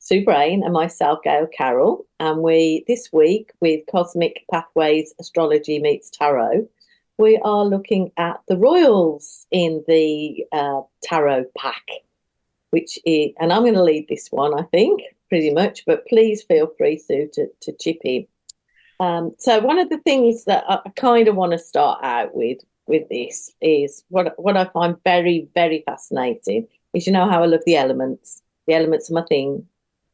Sue Brain and myself, Gail Carol, and we this week with Cosmic Pathways Astrology Meets Tarot, we are looking at the royals in the tarot pack, which is, and I'm going to lead this one, I think, pretty much, but please feel free, Sue, to chip in. So one of the things that I kind of want to start out with this is what I find very, very fascinating is, you know how I love the elements. The elements are my thing: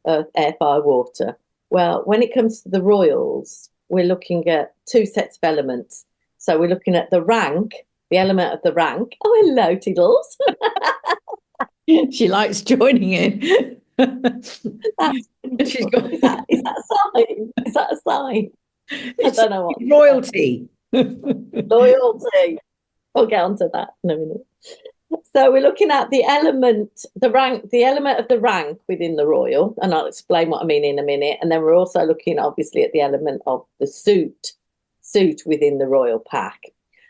earth, air, fire, water. Well, when it comes to the royals, we're looking at two sets of elements. So we're looking at the rank, the element of the rank. Oh, hello, Tiddles. She likes joining in. She's got Is that a sign? Is that a sign? I it's don't know what. royalty. Loyalty. We'll get onto that in a minute. So we're looking at the element, the rank, the element of the rank within the royal, and I'll explain what I mean in a minute. And then we're also looking, obviously, at the element of the suit within the royal pack.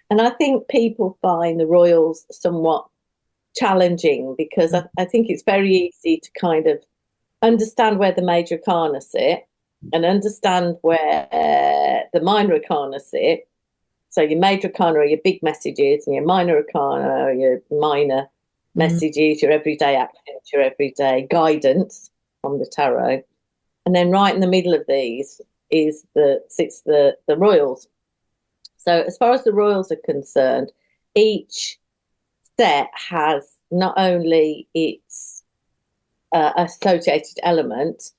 And I think people find the royals somewhat challenging because I think it's very easy to kind of understand where the major arcana sit and understand where the minor arcana sit. So your major arcana are your big messages, and your minor arcana are your minor messages, your everyday actions, your everyday guidance from the tarot. And then right in the middle of these sits the royals. So as far as the royals are concerned, each set has not only its associated element.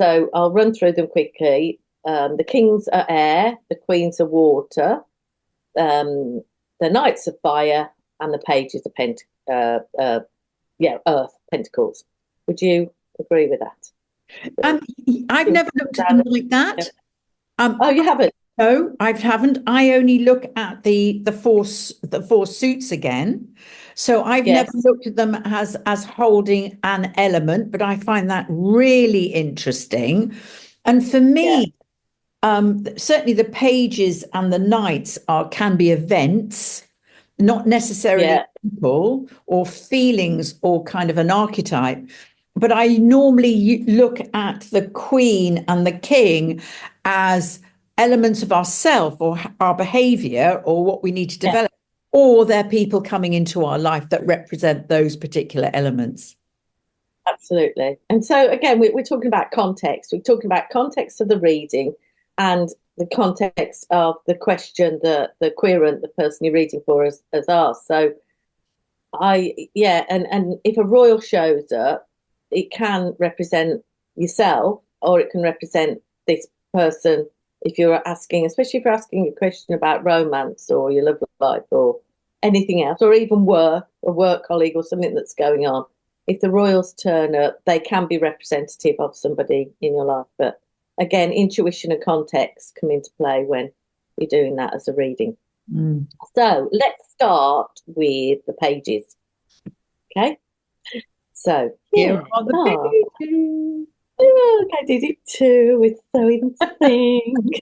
So I'll run through them quickly. The kings are air, the queens are water, the knights of fire, and the pages are earth, pentacles. Would you agree with that? I've never looked at them like that. Oh, you haven't? No, I haven't. I only look at the four suits again. So I've never Yes. looked at them as holding an element, but I find that really interesting. And for Yeah. me, certainly the pages and the knights can be events, not necessarily Yeah. people or feelings or kind of an archetype. But I normally look at the queen and the king as elements of ourself or our behavior or what we need to Yeah. develop, or they're people coming into our life that represent those particular elements. Absolutely. And so again, we're talking about context. We're talking about context of the reading and the context of the question that the querent, the person you're reading for, has asked. So and if a royal shows up, it can represent yourself or it can represent this person if you're asking, especially if you're asking a question about romance or your love life or anything else, or even work, a work colleague or something that's going on. If the royals turn up, they can be representative of somebody in your life. But again, intuition and context come into play when you're doing that as a reading. Mm. So let's start with the pages. Okay. So Here are the pages. Oh, I did it too. It's so in sync.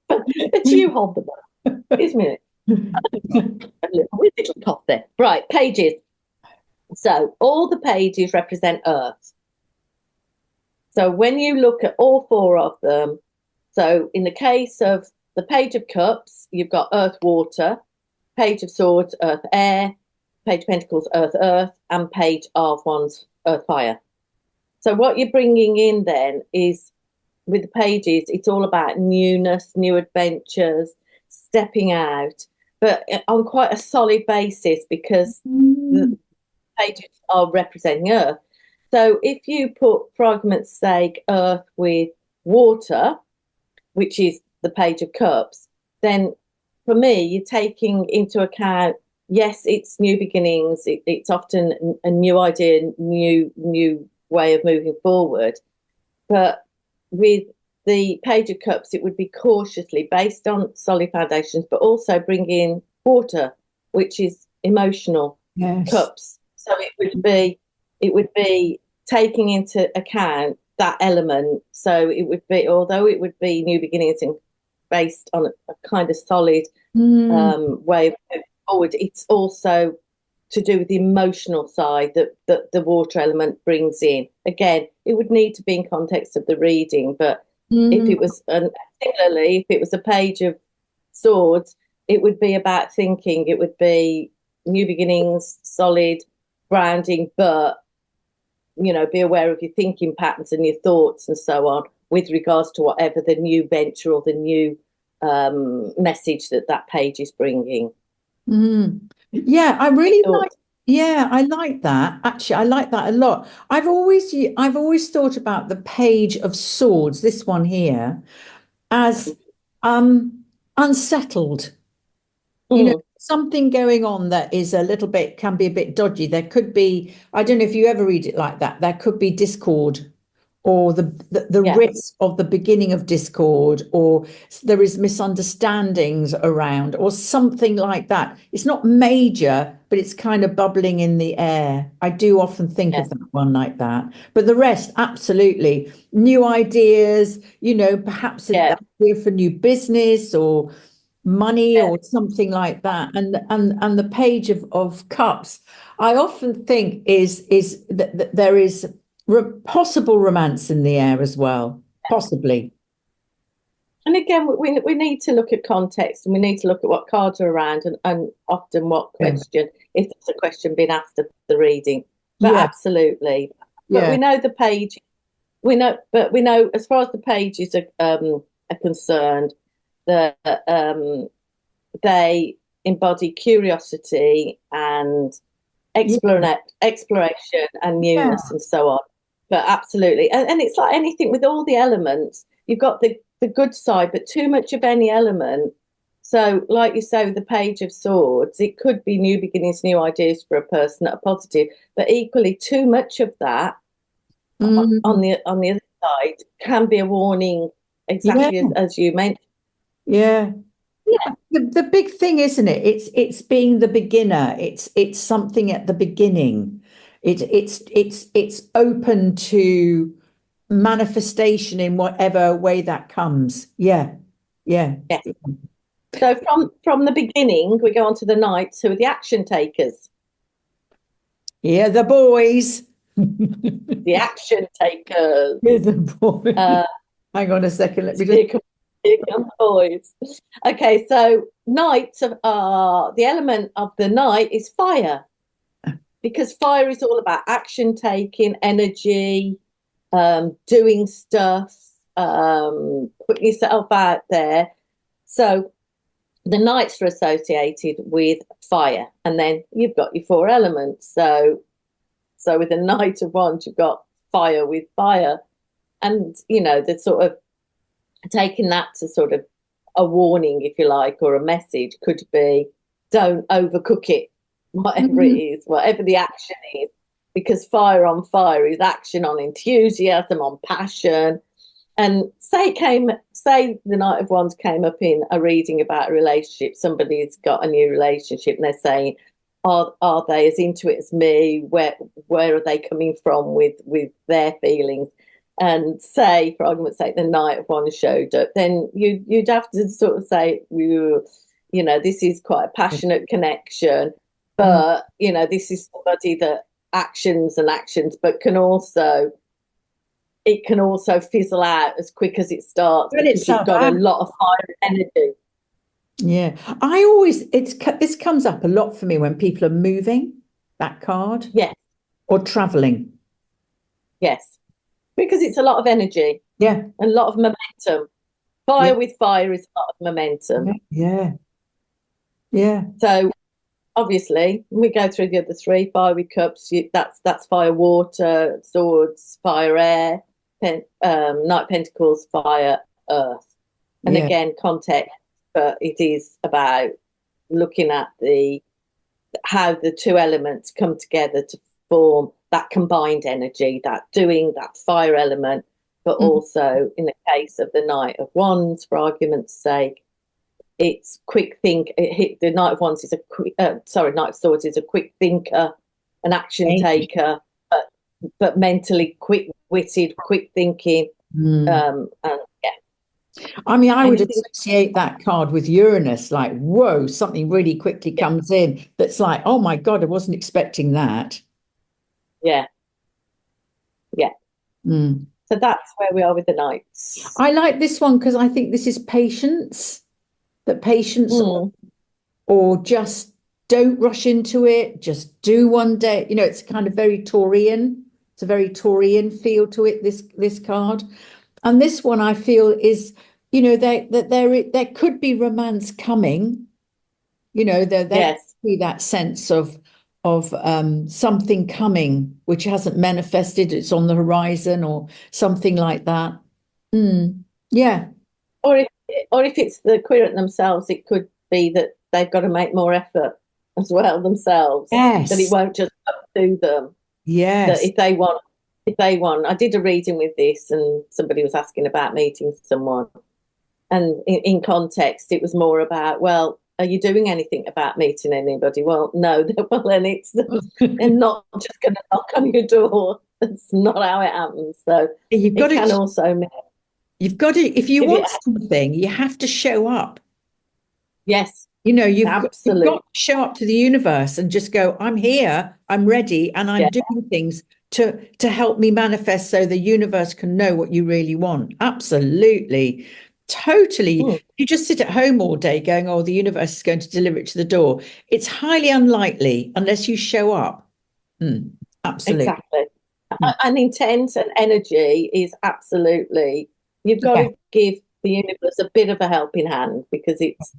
But you hold the book. Excuse me. A little cough there. Right, pages. So all the pages represent Earth. So when you look at all four of them, so in the case of the Page of Cups, you've got Earth, Water, Page of Swords, Earth, Air, Page of Pentacles, Earth, Earth, and Page of Wands, Earth, Fire. So what you're bringing in then is, with the pages, it's all about newness, new adventures, stepping out, but on quite a solid basis because the pages are representing Earth. So if you put, for argument's sake, Earth with water, which is the Page of Cups, then for me, you're taking into account, yes, it's new beginnings. It's often a new idea, new way of moving forward. But with the Page of Cups, it would be cautiously based on solid foundations, but also bring in water, which is emotional cups. So it would be taking into account that element. So it would be, although it would be new beginnings and based on a kind of solid way of moving forward, it's also to do with the emotional side that the water element brings in. Again, it would need to be in context of the reading, but if it was, similarly, if it was a page of swords, it would be about thinking. It would be new beginnings, solid grounding, but be aware of your thinking patterns and your thoughts and so on with regards to whatever the new venture or the new message that page is bringing. Yeah, I really like. Yeah, I like that. Actually, I like that a lot. I've always thought about the page of swords, this one here, as unsettled. Something going on that is can be a bit dodgy. There could be, I don't know if you ever read it like that. There could be discord or the risk of the beginning of discord, or there is misunderstandings around or something like that. It's not major, but it's kind of bubbling in the air. I do often think of that one like that. But the rest, absolutely. New ideas, perhaps an idea for new business or money or something like that. And the page of cups, I often think is that there is possible romance in the air as well, possibly. And again, we need to look at context, and we need to look at what cards are around, and often what question, if there's a question being asked of the reading. But absolutely. But we know the page, we know as far as the pages are concerned, that they embody curiosity and exploration and newness and so on. But absolutely, and it's like anything with all the elements. You've got the good side, but too much of any element. So, like you say, with the page of swords, it could be new beginnings, new ideas for a person that are positive, but equally too much of that on the other side can be a warning, exactly as you mentioned. Yeah. The big thing, isn't it? It's being the beginner. It's something at the beginning. It's open to manifestation in whatever way that comes. Yeah. So from the beginning, we go on to the knights, who are the action takers. Yeah, the boys. The action takers. Yeah, the boys. Hang on a second. Let me just. Here come boys. Okay, so knights are the element of the knight is fire, because fire is all about action taking, energy, doing stuff, putting yourself out there. So the knights are associated with fire, and then you've got your four elements. So with the Knight of Wands, you've got fire with fire, and the sort of taking that to sort of a warning, if you like, or a message could be, don't overcook it, whatever it is, whatever the action is, because fire on fire is action on enthusiasm, on passion. And say the Knight of Wands came up in a reading about a relationship, somebody's got a new relationship, and they're saying, are they as into it as me? Where are they coming from with their feelings? And say, for argument's sake, the Knight of Wands showed up, then you'd have to sort of say, this is quite a passionate connection, but this is somebody that actions, but it can also fizzle out as quick as it starts, because you've got a lot of fire and energy. Yeah, this comes up a lot for me when people are moving, that card. Yes. Or traveling. Yes. Because it's a lot of energy. Yeah. A lot of momentum. Fire with fire is a lot of momentum. Yeah. So obviously, we go through the other three. Fire with cups, that's fire, water, swords, fire, air, Knight of Pentacles, fire, earth. And again, context, but it is about looking at how the two elements come together to form that combined energy, that fire element, but also in the case of the Knight of Wands, for argument's sake, it's quick think. The Knight of Wands is Knight of Swords is a quick thinker, an action taker, but mentally quick-witted, quick thinking, and I mean, I would Anything? associate that card with Uranus, like, whoa, something really quickly comes in that's like, oh my God, I wasn't expecting that. Yeah, yeah. Mm. So that's where we are with the Knights. I like this one because I think this is patience, that patience Mm, or just don't rush into it, just do one day. You know, it's kind of very Taurian. It's a very Taurian feel to it, this card. And this one I feel is, you know, there could be romance coming. You know, there could yes. be that sense of something coming which hasn't manifested, it's on the horizon or something like that. Mm, yeah. Or if or if it's the querent themselves, it could be that they've got to make more effort as well themselves. That it Yes. won't just come to them. That Yes. if they want, I did a reading with this, and somebody was asking about meeting someone, and in context, it was more about, well, are you doing anything about meeting anybody? Well, no. Well, then they're not just going to knock on your door. That's not how it happens. So You've got it to can also mean if you if it, want something, you have to show up. yes, You know, you've got absolutely, to show up to the universe and just go, I'm here, I'm ready, and I'm yeah, doing things to help me manifest so the universe can know what you really want. Absolutely. Totally. mm, You just sit at home all day going, oh, the universe is going to deliver it to the door. It's highly unlikely unless you show up. Mm, absolutely. exactly. Mm. And intent and energy is absolutely. You've got Yeah. to give the universe a bit of a helping hand, because it's,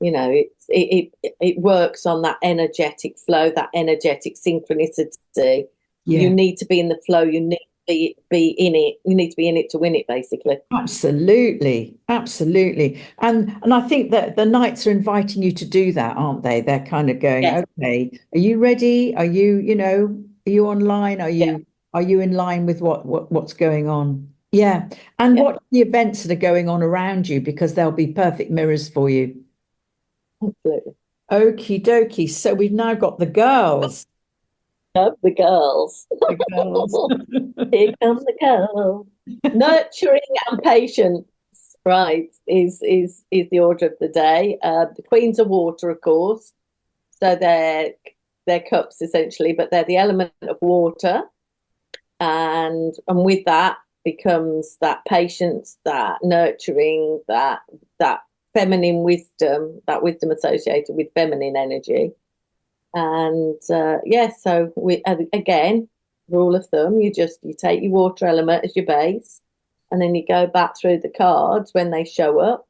it works on that energetic flow, that energetic synchronicity. You Yeah. need to be in the flow. You need to be in it. You need to be in it to win it, basically. Absolutely, absolutely. And I think that the knights are inviting you to do that, aren't they? They're kind of going, Yes. okay, are you ready? Are you, are you online? Yeah. Are you in line with what's going on? Yeah. And Yeah. what the events that are going on around you, because they'll be perfect mirrors for you. Absolutely. Okie dokie. So we've now got the girls. Love the girls. The girls. Here come the girls. Nurturing and patience, right, is the order of the day. The queens of water, of course. So they're cups essentially, but they're the element of water, and with that becomes that patience, that nurturing, that feminine wisdom, that wisdom associated with feminine energy. And yeah, so we again, rule of thumb, you take your water element as your base, and then you go back through the cards when they show up.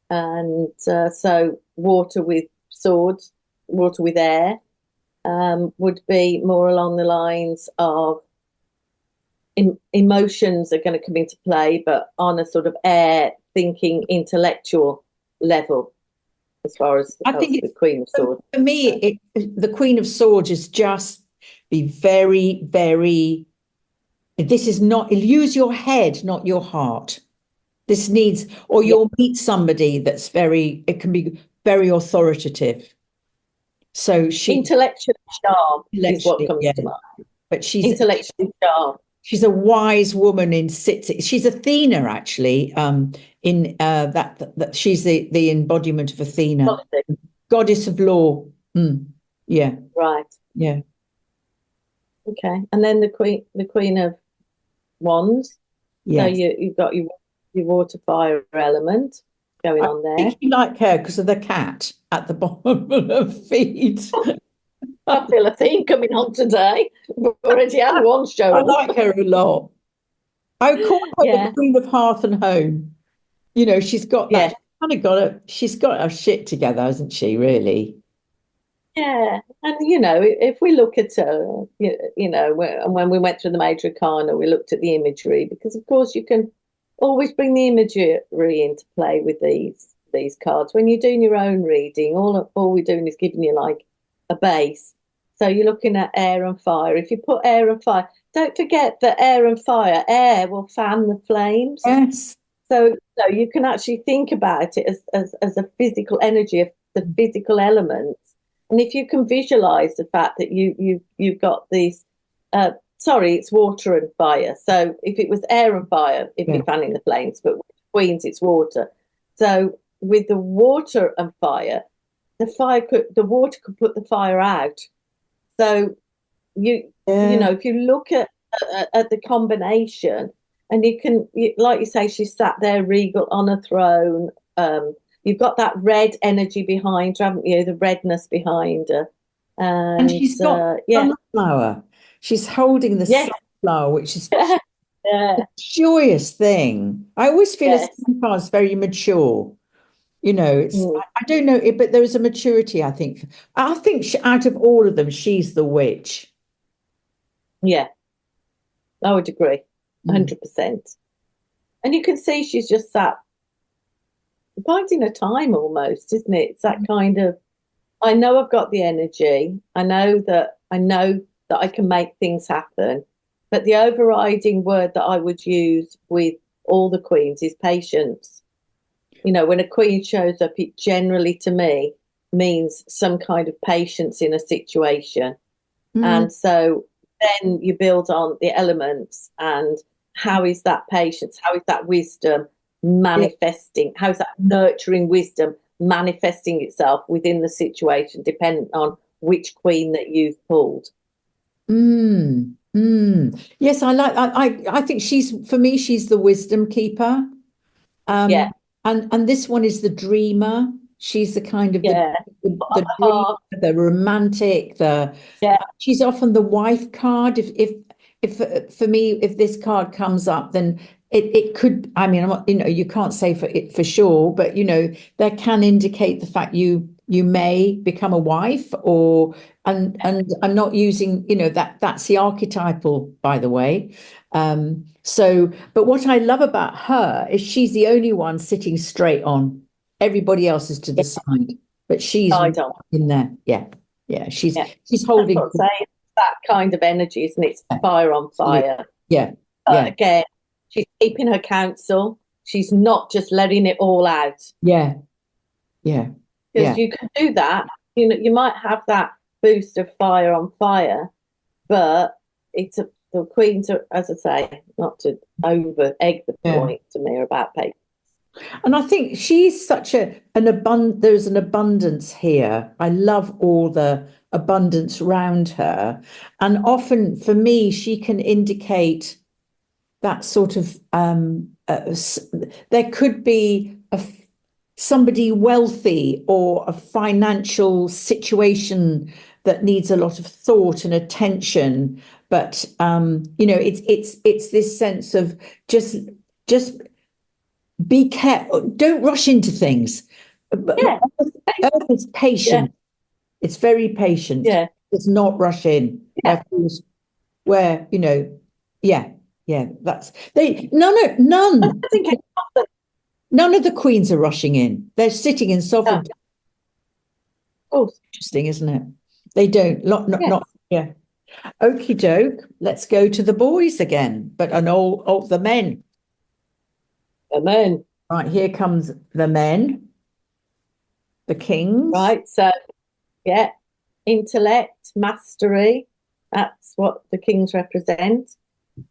And so water with swords, water with air, would be more along the lines of emotions are going to come into play, but on a sort of air thinking intellectual level, as far as I think the it's Queen of Swords. for me, the Queen of Swords is just be very, very. This is not use your head, not your heart. This needs, or Yeah, you'll meet somebody that's very. It can be very authoritative. So intellectually sharp is what intellectually, comes yeah, to mind. but Intellectually sharp. she's a wise woman in sits. She's Athena actually. In that she's the embodiment of Athena, Politics. goddess of law. Mm, yeah, Right. yeah. Okay. And then the Queen of Wands. So Yes. you've got your water fire element going I on there. particularly like her because of the cat at the bottom of her feet. I feel a theme coming on today. We've already had one show I up. like her a lot. I call her the Yeah. Queen of Hearth and Home. You know, she's got Yeah. that kind of got she's got her shit together, hasn't she, really? Yeah, and if we look at and when we went through the major arcana, we looked at the imagery, because of course you can always bring the imagery into play with these cards. When you're doing your own reading, all we're doing is giving you like a base. So you're looking at air and fire. If you put air and fire, don't forget that air will fan the flames. Yes. So you can actually think about it as a physical energy, of the physical elements. And if you can visualize the fact that you've got these, sorry, it's water and fire. So if it was air and fire, it'd Yeah. be fanning the flames. But queens, it's water. So with the water and fire, the water could put the fire out. So you know, if you look at the combination, and like you say, she sat there regal on a throne. You've got that red energy behind her, haven't you? The redness behind her. And she's got sunflower. She's holding the sunflower, which is a joyous thing. I always feel a sunflower is very mature. You know, I don't know, but there is a maturity, I think. I think out of all of them, she's the witch. Yeah, I would agree, 100%. And you can see she's just sat biding her time almost, isn't it? It's that kind of, I know I've got the energy. I know that I can make things happen. But the overriding word that I would use with all the queens is patience. You know, when a queen shows up, it generally, to me, means some kind of patience in a situation. And so then you build on the elements, and how is that patience? How is that wisdom manifesting? How is that nurturing wisdom manifesting itself within the situation, depending on which queen that you've pulled? Yes, I think for me, she's the wisdom keeper. And this one is the dreamer. She's the kind of the dreamer, the romantic, she's often the wife card. If for me, if this card comes up, then it could, I mean, I'm not, you can't say for sure, but that can indicate the fact you may become a wife, and I'm not using, that's the archetypal, by the way. But what I love about her is she's the only one sitting straight on. Everybody else is to the side, but she's in there. Yeah. She's holding. That's what I'm saying. That kind of energy, isn't it? It's fire on fire. Yeah. Again, she's keeping her counsel. She's not just letting it all out. Yeah. Because you can do that. You might have that boost of fire on fire, but the queens are, as I say, not to over egg the point to me, about patience. And I think she's such there's an abundance here. I love all the abundance around her. And often for me, she can indicate that sort of, there could be somebody wealthy or a financial situation that needs a lot of thought and attention. But, it's this sense of just be careful. Don't rush into things. Earth is patient. It's very patient. It's not rush in. Where, that's none. I think none of the queens are rushing in. They're sitting in sovereignty. Interesting, isn't it? They don't. Not. Okie doke. Let's go to the boys again, but the men. The men. Right, here comes the men. The kings. Right, so intellect, mastery. That's what the kings represent.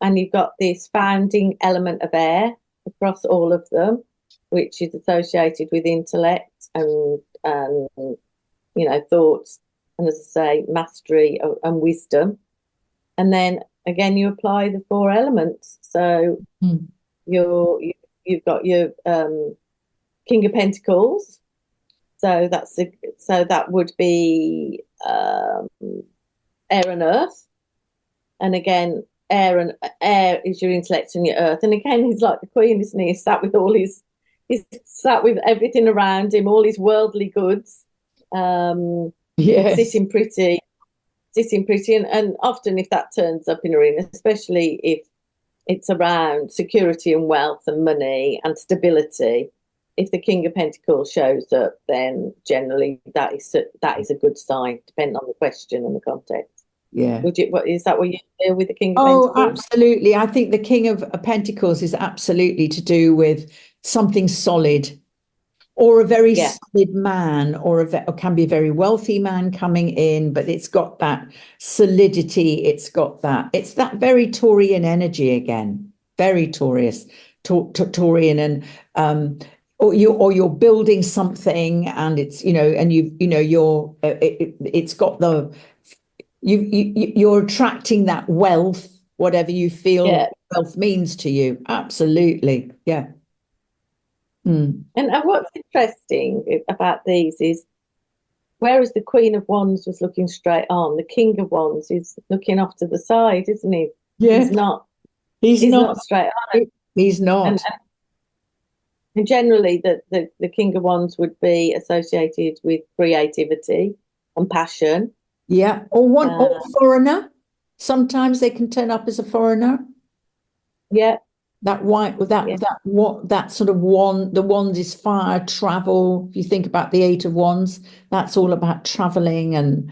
And you've got this founding element of air across all of them, which is associated with intellect and thoughts, and as I say, mastery and wisdom. And then again, you apply the 4 elements. So you've got your King of Pentacles. So that would be air and earth. And again, air is your intellect and your earth. And again, he's like the Queen, isn't he? He's sat with everything around him, all his worldly goods. Sitting pretty, and often if that turns up in arena, especially if it's around security and wealth and money and stability, if the King of Pentacles shows up, then generally that is a good sign, depending on the question and the context. Is that what you feel with the King of Pentacles? Oh, absolutely. I think the King of Pentacles is absolutely to do with something solid, or a very solid man, or can be a very wealthy man coming in, but it's got that solidity. It's that very Taurian energy again, very Taurus. Taurian, and or you're building something, and it's and it's got the you're attracting that wealth, whatever you feel wealth means to you. Absolutely, yeah. And what's interesting about these is, whereas the Queen of Wands was looking straight on, the King of Wands is looking off to the side, isn't he? Yeah. He's not straight on. He's not. And generally, the King of Wands would be associated with creativity and passion. Yeah, or foreigner. Sometimes they can turn up as a foreigner. Yeah. That sort of wand, the wand is fire, travel. If you think about the Eight of Wands, that's all about traveling and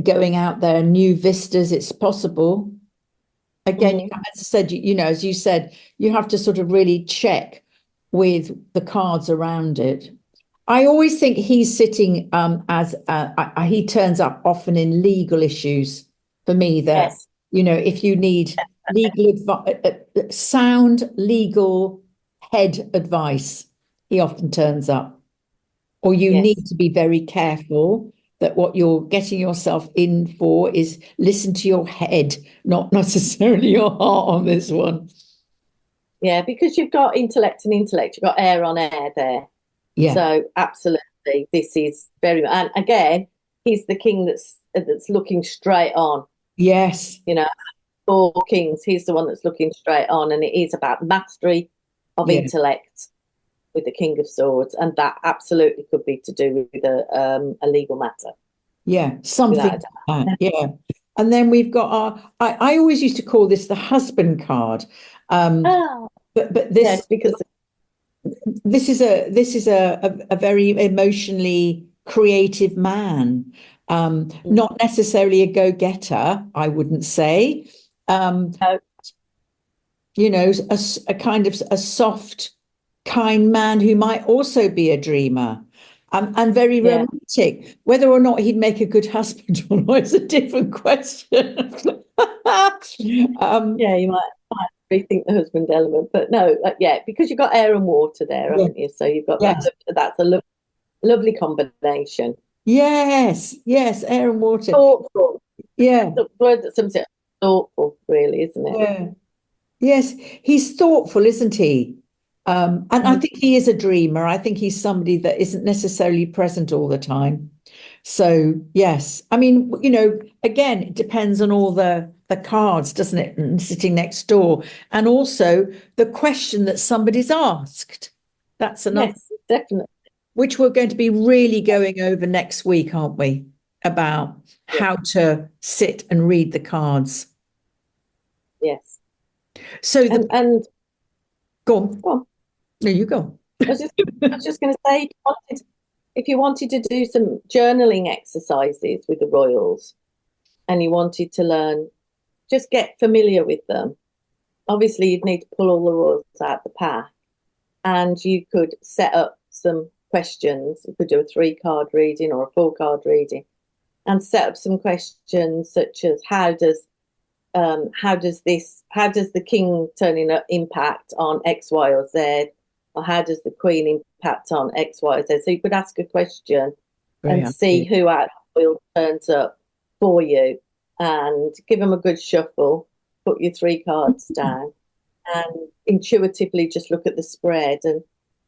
going out there, new vistas. It's possible. Again, as I said, as you said, you have to sort of really check with the cards around it. I always think he's sitting as he turns up often in legal issues for me. That if you need legal sound legal head advice, he often turns up. Or you need to be very careful that what you're getting yourself in for is listen to your head, not necessarily your heart on this one. Yeah, because you've got intellect and intellect, you've got air on air there. Yeah. So absolutely, this is very, and again, he's the king that's looking straight on. Yes. 4 kings, he's the one that's looking straight on, and it is about mastery of intellect with the King of Swords, and that absolutely could be to do with a legal matter. Yeah, something like that. Yeah. And then we've got I always used to call this the husband card. But this because this is a very emotionally creative man. Not necessarily a go-getter, I wouldn't say. A kind of a soft, kind man who might also be a dreamer. And very romantic. Whether or not he'd make a good husband or not is a different question. You might rethink the husband element, but no, because you've got air and water there, haven't you? So you've got that's a lovely combination. Yes, air and water. Thoughtful. Yeah. The word that sums it up, thoughtful, really, isn't it? Yeah. Yes, he's thoughtful, isn't he? And I think he is a dreamer. I think he's somebody that isn't necessarily present all the time. So, yes. I mean, again, it depends on all the cards, doesn't it? And sitting next door. And also the question that somebody's asked. That's another. Yes, definitely. Which we're going to be really going over next week, aren't we? About how to sit and read the cards. Yes. So and go on. No, you go. I was just going to say, if you wanted to do some journaling exercises with the royals, and you wanted to learn, just get familiar with them. Obviously, you'd need to pull all the royals out the pack, and you could set up some questions. You could do a 3-card reading or a 4-card reading, and set up some questions such as how does the king turning up impact on X, Y, or Z, or how does the queen impact on X, Y, or Z? So you could ask a question and see who out the wheel turns up for you, and give them a good shuffle. Put your 3 cards down, and intuitively just look at the spread and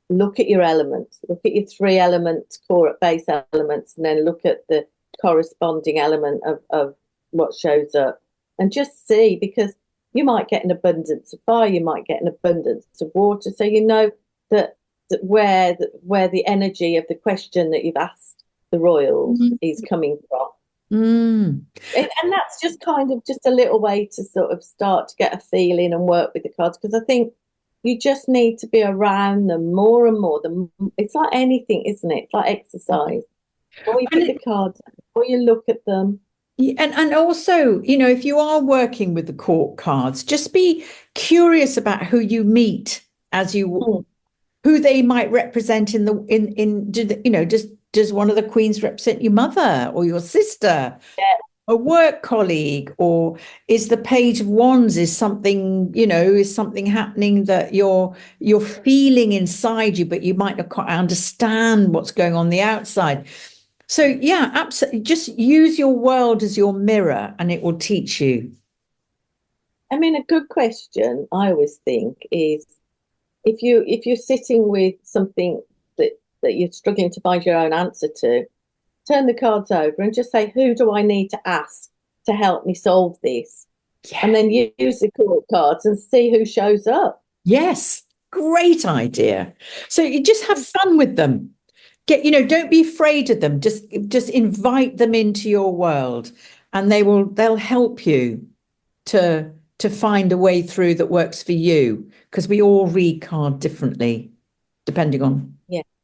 look at your elements. Look at your 3 elements, core base elements, and then look at the corresponding element of what shows up. And just see, because you might get an abundance of fire, you might get an abundance of water. So you know that where the energy of the question that you've asked the royals is coming from. And that's just kind of just a little way to sort of start to get a feeling and work with the cards, because I think you just need to be around them more and more. It's like anything, isn't it? It's like exercise. Or you pick the cards, or you look at them. And also, if you are working with the court cards, just be curious about who you meet as you, who they might represent does one of the queens represent your mother or your sister? a work colleague, or is the Page of Wands is something, is something happening that you're feeling inside you, but you might not quite understand what's going on the outside. So yeah, absolutely. Just use your world as your mirror and it will teach you. I mean, a good question, I always think, is if you're sitting with something that you're struggling to find your own answer to, turn the cards over and just say, who do I need to ask to help me solve this? Yeah. And then use the court cards and see who shows up. Yes, great idea. So you just have fun with them. Don't be afraid of them. Just invite them into your world, and they'll help you to find a way through that works for you, because we all read card differently depending on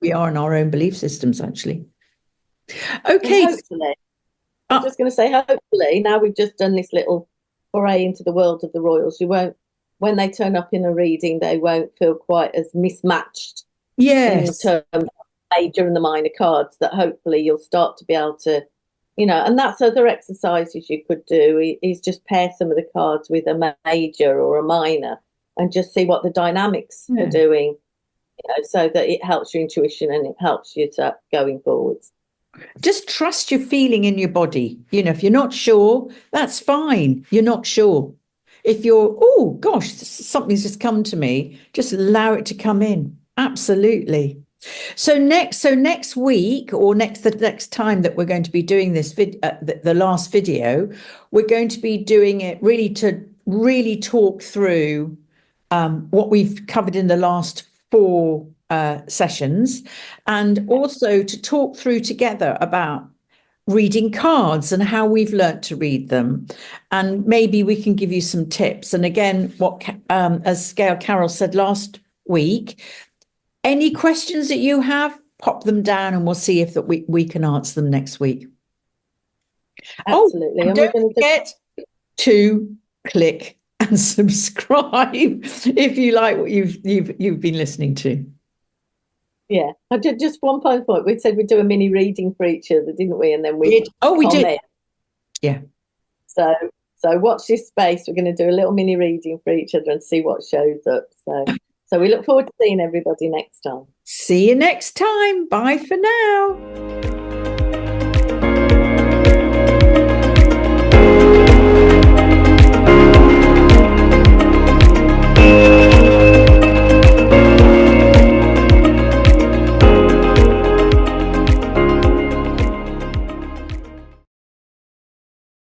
we are in our own belief systems, actually. Okay. And hopefully, I'm just going to say, hopefully, now we've just done this little foray into the world of the royals, you won't, when they turn up in a reading, they won't feel quite as mismatched in terms of the major and the minor cards, that hopefully you'll start to be able to, and that's other exercises you could do, is just pair some of the cards with a major or a minor and just see what the dynamics are doing, so that it helps your intuition and it helps you to going forwards. Just trust your feeling in your body. If you're not sure, that's fine. You're not sure. If you're, oh gosh, something's just come to me, just allow it to come in. Absolutely. So next week, or the next time that we're going to be doing this the last video, we're going to be doing it really to really talk through what we've covered in the last 4 sessions, and also to talk through together about reading cards and how we've learnt to read them, and maybe we can give you some tips. And again, as Gail Carol said last week, any questions that you have, pop them down and we'll see if we can answer them next week. Absolutely. And don't forget to click and subscribe if you like what you've been listening to. Yeah, I did just one point. We said we'd do a mini reading for each other, didn't we? And then we did. Oh, we did. Yeah. So watch this space. We're going to do a little mini reading for each other and see what shows up. So we look forward to seeing everybody next time. See you next time. Bye for now.